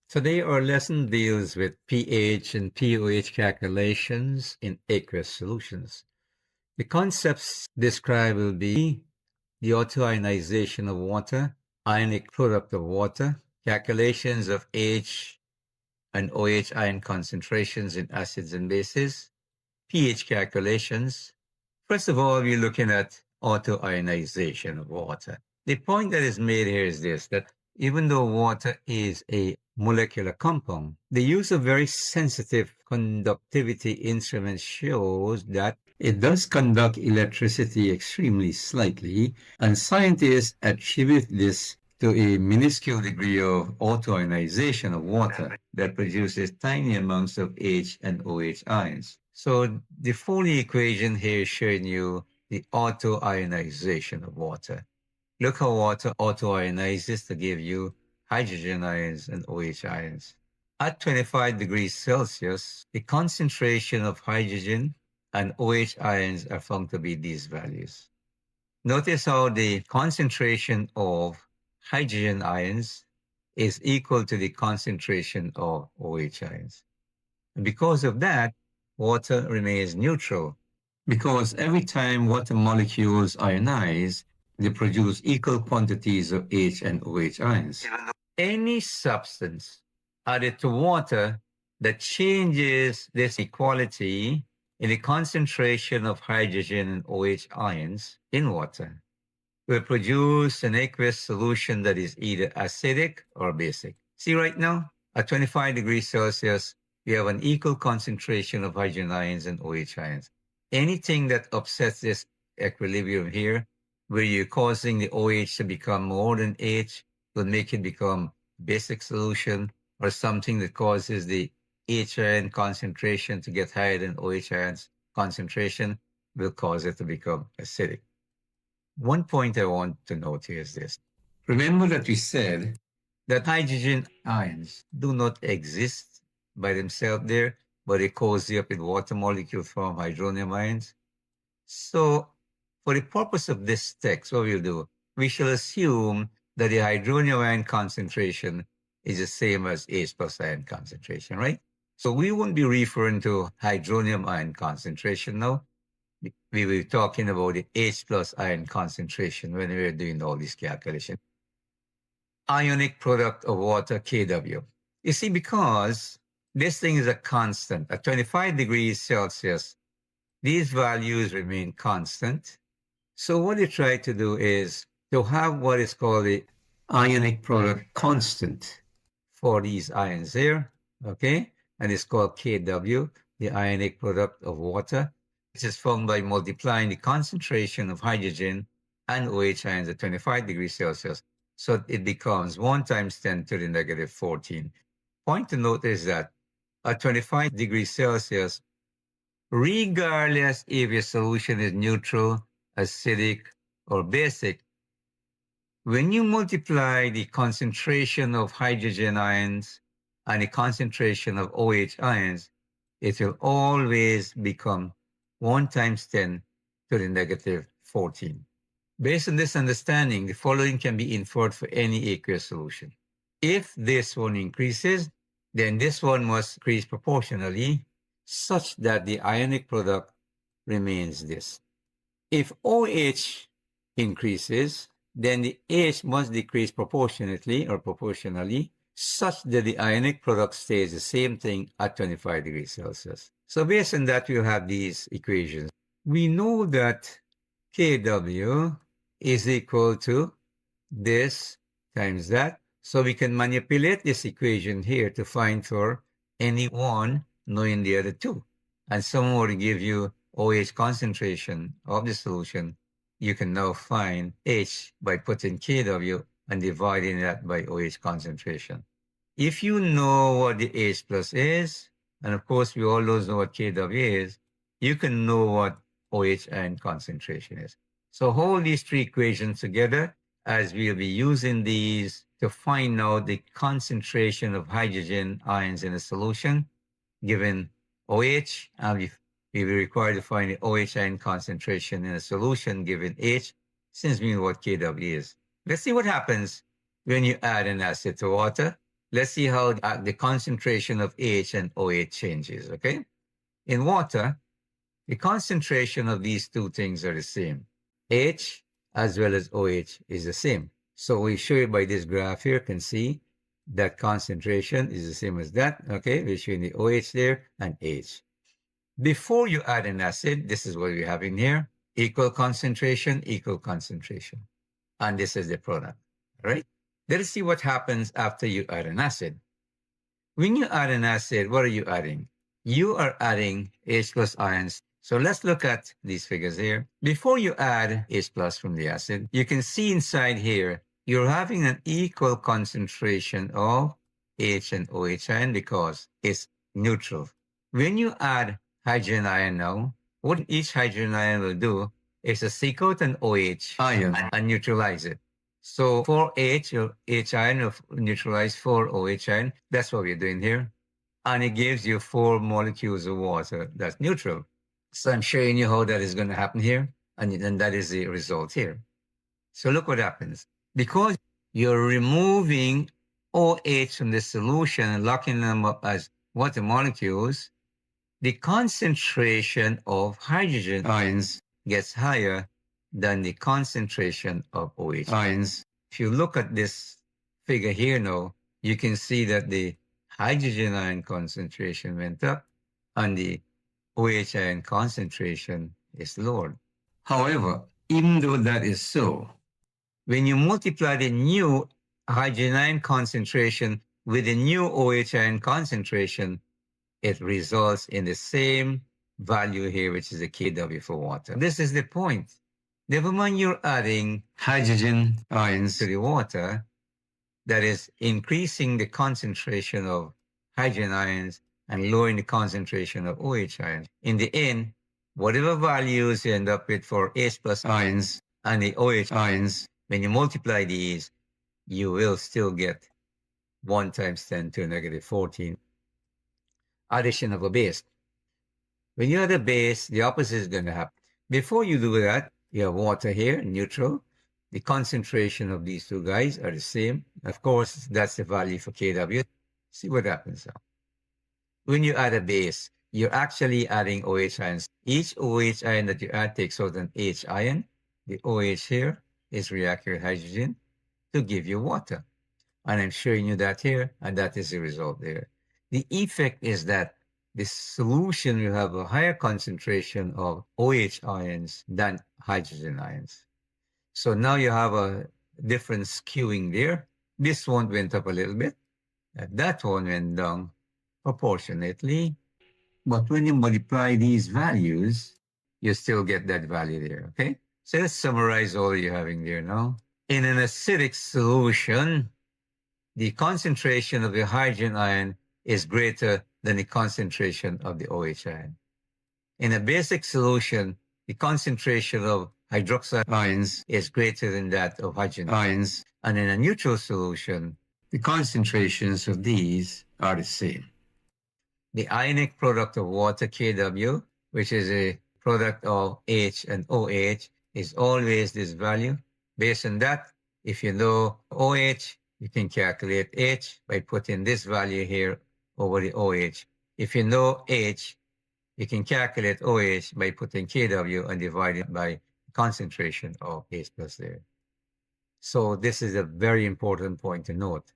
Today, our lesson deals with pH and pOH calculations in aqueous solutions. The concepts described will be the autoionization of water, ionic product of water, calculations of H and OH ion concentrations in acids and bases, pH calculations. First of all, we're looking at autoionization of water. The point that is made here is this, that even though water is a molecular compound, the use of very sensitive conductivity instruments shows that it does conduct electricity extremely slightly, and scientists attribute this to a minuscule degree of autoionization of water that produces tiny amounts of H and OH ions. So the Foley equation here is showing you the autoionization of water. Look how water autoionizes to give you hydrogen ions and OH ions. At 25 degrees Celsius, the concentration of hydrogen and OH ions are found to be these values. Notice how the concentration of hydrogen ions is equal to the concentration of OH ions. And because of that, water remains neutral, because every time water molecules ionize, they produce equal quantities of H and OH ions. Any substance added to water that changes this equality in the concentration of hydrogen and OH ions in water will produce an aqueous solution that is either acidic or basic. See right now, at 25 degrees Celsius, we have an equal concentration of hydrogen ions and OH ions. Anything that upsets this equilibrium here, where you're causing the OH to become more than H, will make it become basic solution, or something that causes the H ion concentration to get higher than OH ions concentration will cause it to become acidic. One point I want to note here is this. Remember that we said that hydrogen ions do not exist by themselves there, but they cozy up with water molecules form hydronium ions. So for the purpose of this text, what we'll do, we shall assume that the hydronium ion concentration is the same as H plus ion concentration, right? So we won't be referring to hydronium ion concentration now. We were talking about the H plus ion concentration when we were doing all these calculations. Ionic product of water, Kw. You see, because this thing is a constant, at 25 degrees Celsius, these values remain constant. So what you try to do is to have what is called the ionic product constant for these ions here, okay? And it's called Kw, the ionic product of water. This is formed by multiplying the concentration of hydrogen and OH ions at 25 degrees Celsius. So it becomes 1 times 10 to the negative 14. Point to note is that at 25 degrees Celsius, regardless if your solution is neutral, acidic, or basic, when you multiply the concentration of hydrogen ions and the concentration of OH ions, it will always become 1 times 10 to the negative 14. Based on this understanding, the following can be inferred for any aqueous solution. If this one increases, then this one must increase proportionally such that the ionic product remains this. If OH increases, then the H must decrease proportionately or proportionally such that the ionic product stays the same thing at 25 degrees Celsius. So based on that, we'll have these equations. We know that Kw is equal to this times that. So we can manipulate this equation here to find for any one knowing the other two. And someone will give you OH concentration of the solution. You can now find H by putting Kw and dividing that by OH concentration. If you know what the H plus is, and of course we all know what Kw is, you can know what OH ion concentration is. So hold these three equations together as we'll be using these to find out the concentration of hydrogen ions in a solution given OH, and we will be required to find the OH ion concentration in a solution given H, since we know what Kw is. Let's see what happens when you add an acid to water. Let's see how the concentration of H and OH changes, okay? In water, the concentration of these two things are the same. H as well as OH is the same. So we show you by this graph here, can see that concentration is the same as that, okay? We're showing the OH there and H. Before you add an acid, this is what we have in here, equal concentration. And this is the product, all right? Let's see what happens after you add an acid. When you add an acid, what are you adding? You are adding H plus ions. So let's look at these figures here. Before you add H plus from the acid, you can see inside here, you're having an equal concentration of H and OH ion because it's neutral. When you add hydrogen ion now, what each hydrogen ion will do is to seek out an OH ion and neutralize it. So 4H or H ion will neutralize 4OH ion. That's what we're doing here. And it gives you 4 molecules of water that's neutral. So I'm showing you how that is going to happen here. And that is the result here. So look what happens. Because you're removing OH from the solution and locking them up as water molecules, the concentration of hydrogen ions gets higher than the concentration of OH ions. If you look at this figure here now, you can see that the hydrogen ion concentration went up and the OH ion concentration is lowered. However, even though that is so, when you multiply the new hydrogen ion concentration with the new OH ion concentration, it results in the same value here, which is the Kw for water. This is the point. Never mind you're adding hydrogen ions to the water, that is increasing the concentration of hydrogen ions and lowering the concentration of OH ions. In the end, whatever values you end up with for H plus ions and the OH ions, when you multiply these, you will still get 1 times 10 to the negative 14 addition of a base. When you add a base, the opposite is going to happen. Before you do that, you have water here, neutral. The concentration of these two guys are the same. Of course, that's the value for Kw. See what happens now. When you add a base, you're actually adding OH ions. Each OH ion that you add takes out an H ion. The OH here is reacting with hydrogen to give you water. And I'm showing you that here, and that is the result there. The effect is that the solution will have a higher concentration of OH ions than hydrogen ions. So now you have a different skewing there. This one went up a little bit, and that one went down proportionately. But when you multiply these values, you still get that value there, okay? So let's summarize all you're having there now. In an acidic solution, the concentration of the hydrogen ion is greater than the concentration of the OH ion. In a basic solution, the concentration of hydroxide ions is greater than that of hydrogen ions. And in a neutral solution, the concentrations of these are the same. The ionic product of water, Kw, which is a product of H and OH, is always this value. Based on that, if you know OH, you can calculate H by putting this value here over the OH. If you know H, you can calculate OH by putting Kw and divide it by concentration of H plus there. So this is a very important point to note.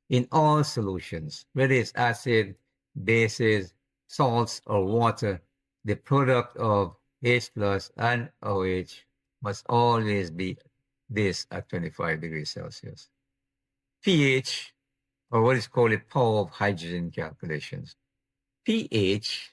In all solutions, whether it's acid, bases, salts, or water, the product of H plus and OH must always be this at 25 degrees Celsius. pH, or what is called a power of hydrogen calculations. pH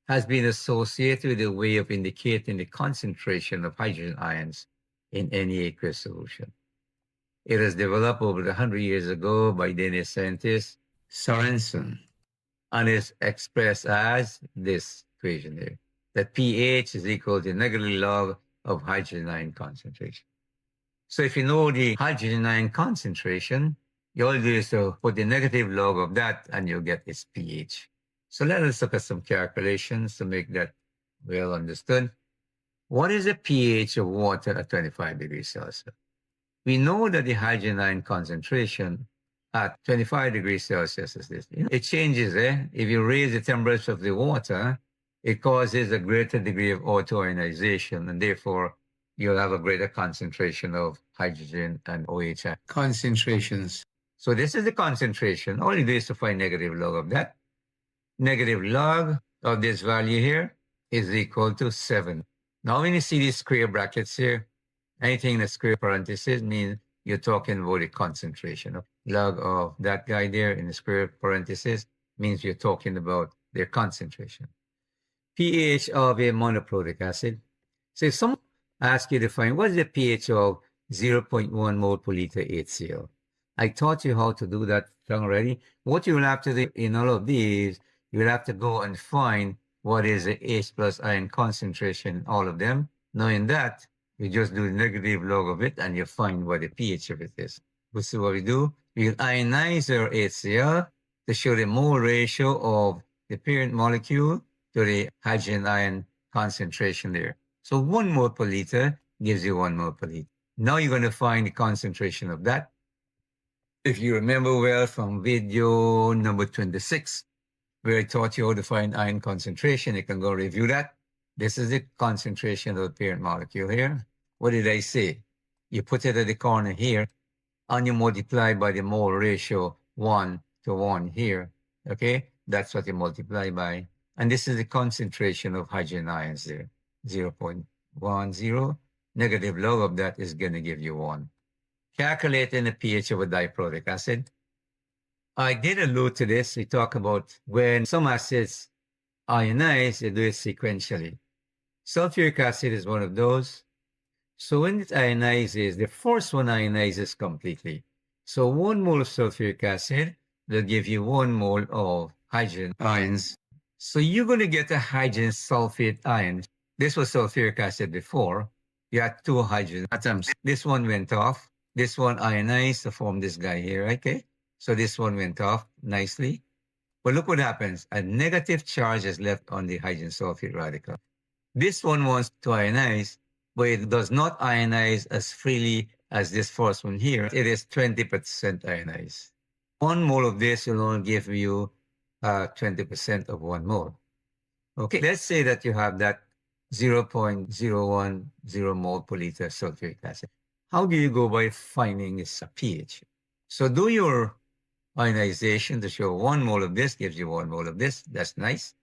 has been associated with a way of indicating the concentration of hydrogen ions in any aqueous solution. It was developed over 100 years ago by Danish scientist Sorensen and is expressed as this equation here, that pH is equal to negative log of hydrogen ion concentration. So if you know the hydrogen ion concentration, you all do is to put the negative log of that and you'll get its pH. So let us look at some calculations to make that well understood. What is the pH of water at 25 degrees Celsius? We know that the hydrogen ion concentration at 25 degrees Celsius is this. It changes, eh? If you raise the temperature of the water, it causes a greater degree of autoionization, and therefore you'll have a greater concentration of hydrogen and OH concentrations. So this is the concentration. All you do is to find negative log of that. Negative log of this value here is equal to 7. Now, when you see these square brackets here, anything in a square parenthesis means you're talking about the concentration. Log of that guy there in the square parenthesis means you're talking about their concentration. pH of a monoprotic acid. So if someone asks you to find what is the pH of 0.1 mole per liter HCl, I taught you how to do that already. What you will have to do in all of these, you will have to go and find what is the H plus ion concentration in all of them. Knowing that, you just do the negative log of it and you find what the pH of it is. This is what we do. We'll ionize our HCl to show the mole ratio of the parent molecule to the hydrogen ion concentration there. So 1 mole per liter gives you 1 mole per liter. Now you're going to find the concentration of that. If you remember well from video number 26, where I taught you how to find ion concentration, you can go review that. This is the concentration of the parent molecule here. What did I say? You put it at the corner here, and you multiply by the mole ratio 1 to 1 here. Okay? That's what you multiply by. And this is the concentration of hydrogen ions there, 0.10. Negative log of that is going to give you 1. Calculating the pH of a diprotic acid. I did allude to this. We talk about when some acids ionize, they do it sequentially. Sulfuric acid is one of those. So when it ionizes, the first one ionizes completely. So 1 mole of sulfuric acid will give you 1 mole of hydrogen ions. So you're going to get a hydrogen sulfate ion. This was sulfuric acid before. You had 2 hydrogen atoms. This one went off. This one ionized to form this guy here, okay? So this one went off nicely. But look what happens. A negative charge is left on the hydrogen sulfate radical. This one wants to ionize, but it does not ionize as freely as this first one here. It is 20% ionized. 1 mole of this will only give you 20% of 1 mole. Okay, let's say that you have that 0.010 mole per liter sulfuric acid. How do you go by finding its pH? So do your ionization to show 1 mole of this gives you 1 mole of this. That's nice.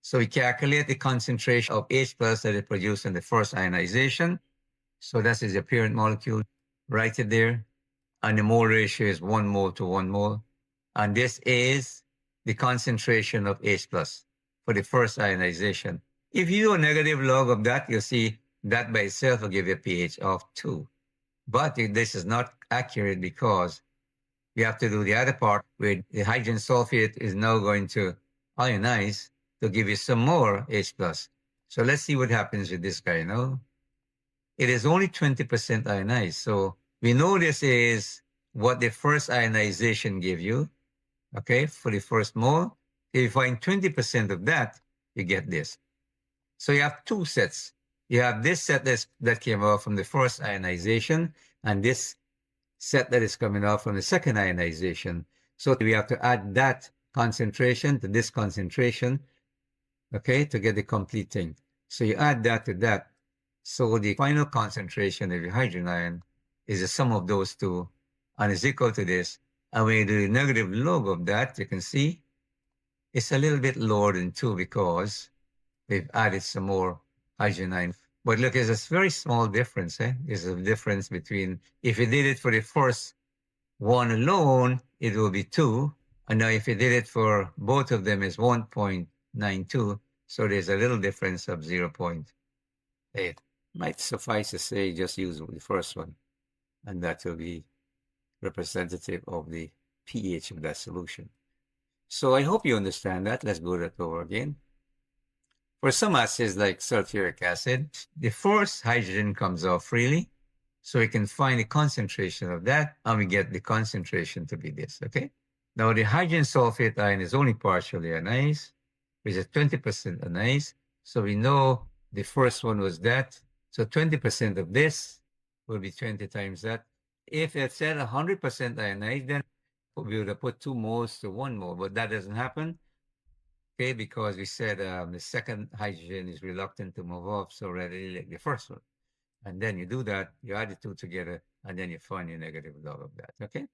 So we calculate the concentration of H plus that is produced in the first ionization. So that is the parent molecule. Write it there. And the mole ratio is 1 mole to 1 mole. And this is the concentration of H plus for the first ionization. If you do a negative log of that, you'll see that by itself will give you a pH of 2. But this is not accurate because you have to do the other part where the hydrogen sulfate is now going to ionize to give you some more H plus. So let's see what happens with this guy now. It is only 20% ionized. So we know this is what the first ionization gave you, okay, for the first mole. If you find 20% of that, you get this. So you have 2 sets. You have this set that came out from the first ionization and this set that is coming out from the second ionization. So we have to add that concentration to this concentration, okay, to get the complete thing. So you add that to that. So the final concentration of your hydrogen ion is the sum of those two and is equal to this. And when you do the negative log of that, you can see it's a little bit lower than 2 because we've added some more hydrogen ion. But look, it's a very small difference. There's a difference between, if you did it for the first one alone, it will be 2. And now if you did it for both of them, it's 1.92. So there's a little difference of 0.8. Might suffice to say, just use the first one. And that will be representative of the pH of that solution. So I hope you understand that. Let's go that over again. For some acids like sulfuric acid, the first hydrogen comes off freely. So we can find the concentration of that, and we get the concentration to be this, okay? Now the hydrogen sulfate ion is only partially ionized, which is 20% ionized. So we know the first one was that. So 20% of this will be 20 times that. If it's at 100% ionized, then we would have put 2 moles to 1 mole, but that doesn't happen. Okay, because we said the second hydrogen is reluctant to move off so readily like the first one. And then you do that, you add the two together, and then you find your negative log of that. Okay.